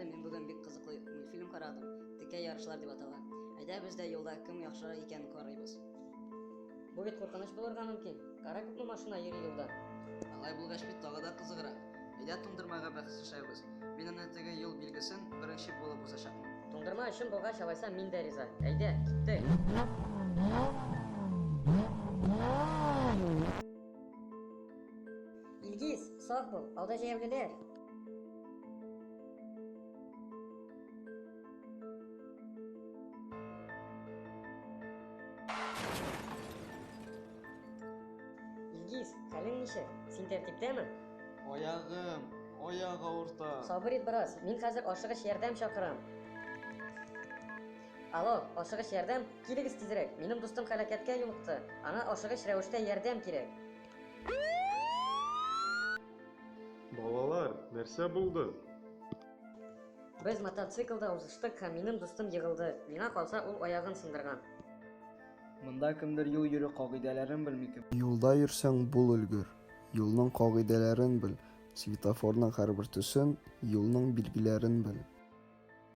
әле мин бүген бик кызыклы мультфильм карадым. Текә ярышлар дип аталган. Әйдә без дә юлда кем яхшырак икәнен карыйбыз. Бу бит куркыныч булырга мөмкин. Кара күпме машина йөри юлда. Алай булгач бит тагы да кызыграк. Әйдә туңдырмага бәхәс итәбез. Мин аны теге юл билгесен беренче булып узачакмын. Туңдырма өчен булгач алайса мин дә риза. Әйдә, киттек. Илгиз, сак бул, алда җәяүлеләр. Илгиз, хәлең ничек? Син тәртиптәме? Аягым, аяк авырта. Сабыр ит бераз, мин хәзер ашыгыч ярдәм чакырам. Алло, ашыгыч ярдәм, килегез тизрәк. Минем дустым һәлакәткә юлыкты. Аңа ашыгыч рәвештә ярдәм кирәк. Балалар, нәрсә булды? Без мотоциклда узыштык һәм минем дустым егылды. Миңа калса ул аягын сындырган. Монда кемдер юл йөрү кагыйдәләрен белми. Юлда йөрсәң бул өлгер. Юлның кагыйдәләрен бел. Светофорның һәрбер төсен, юлның билгеләрен бел.